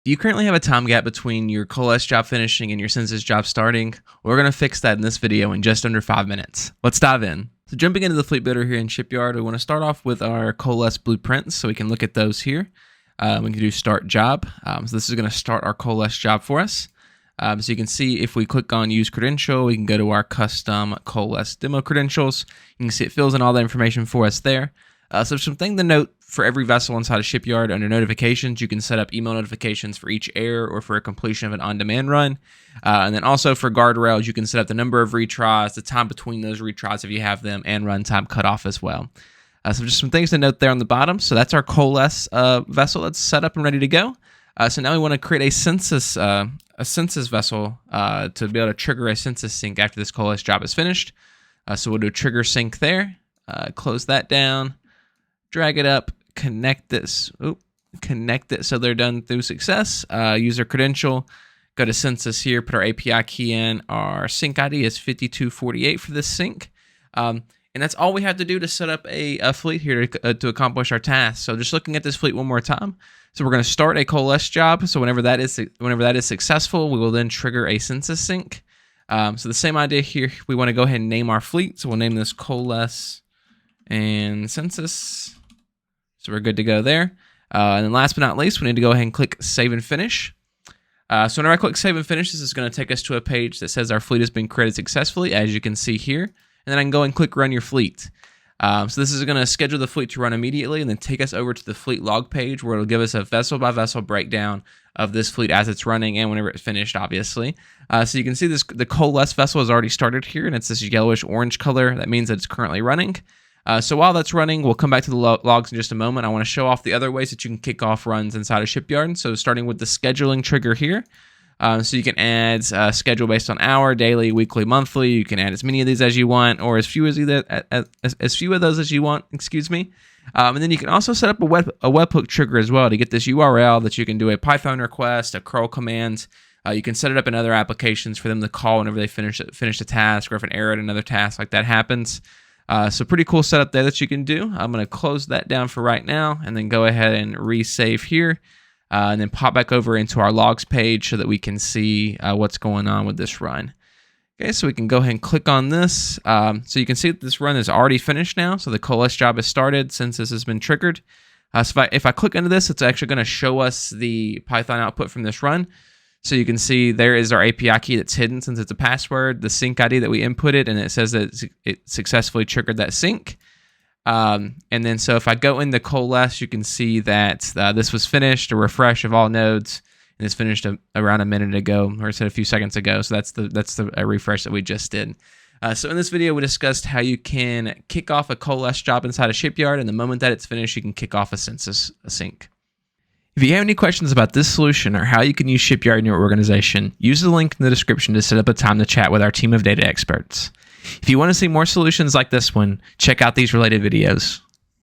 If you currently have a time gap between your Coalesce job finishing and your Census job starting, we're going to fix that in this video in just under 5 minutes. Let's dive in. So jumping into the fleet builder here in Shipyard, we want to start off with our Coalesce blueprints, so we can look at those here. We can do start job. So this is going to start our Coalesce job for us. So you can see if we click on use credential, we can go to our custom Coalesce demo credentials. You can see it fills in all the information for us there. So something to note for every vessel inside a Shipyard, under notifications, you can set up email notifications for each error or for a completion of an on-demand run. And then also for guardrails, you can set up the number of retries, the time between those retries if you have them, and runtime cutoff as well. So just some things to note there on the bottom. So that's our Coalesce vessel that's set up and ready to go. So now we want to create a census vessel to be able to trigger a census sync after this Coalesce job is finished. So we'll do trigger sync there. Close that down. Drag it up. Connect this. Connect it so they're done through success. User credential. Go to census here. Put our API key in. Our sync ID is 5248 for this sync. And that's all we have to do to set up a fleet here to accomplish our task. So just looking at this fleet one more time. So we're going to start a Coalesce job. So whenever that is successful, we will then trigger a Census Sync. So the same idea here. We want to go ahead and name our fleet. So we'll name this Coalesce and Census. So we're good to go there. And then last but not least, we need to go ahead and click Save and Finish. So whenever I click Save and Finish, this is going to take us to a page that says our fleet has been created successfully, as you can see here. And then I can go and click Run Your Fleet. So this is going to schedule the fleet to run immediately and then take us over to the fleet log page where it'll give us a vessel by vessel breakdown of this fleet as it's running and whenever it's finished, obviously. So you can see the Coalesce vessel has already started here, and it's this yellowish orange color. That means that it's currently running. So while that's running, we'll come back to the logs in just a moment. I want to show off the other ways that you can kick off runs inside a Shipyard. So starting with the scheduling trigger here. So you can add schedule based on hour, daily, weekly, monthly. You can add as many of these as you want, or as few of those as you want. Excuse me. And then you can also set up a webhook trigger as well to get this URL that you can do a Python request, a curl command. You can set it up in other applications for them to call whenever they finish a task, or if an error at another task like that happens. So pretty cool setup there that you can do. I'm going to close that down for right now, and then go ahead and resave here. And then pop back over into our logs page so that we can see what's going on with this run. Okay, so we can go ahead and click on this. So you can see that this run is already finished now. So the Coalesce job has started since this has been triggered. So if I click into this, it's actually going to show us the Python output from this run. So you can see there is our API key that's hidden since it's a password, the sync ID that we inputted, and it says that it successfully triggered that sync. And then so if I go into Coalesce, you can see that this was finished, a refresh of all nodes, and it's finished around a minute ago, or I said a few seconds ago. So that's the refresh that we just did. So in this video, we discussed how you can kick off a Coalesce job inside a Shipyard, and the moment that it's finished, you can kick off a Census Sync. If you have any questions about this solution or how you can use Shipyard in your organization, use the link in the description to set up a time to chat with our team of data experts. If you want to see more solutions like this one, check out these related videos.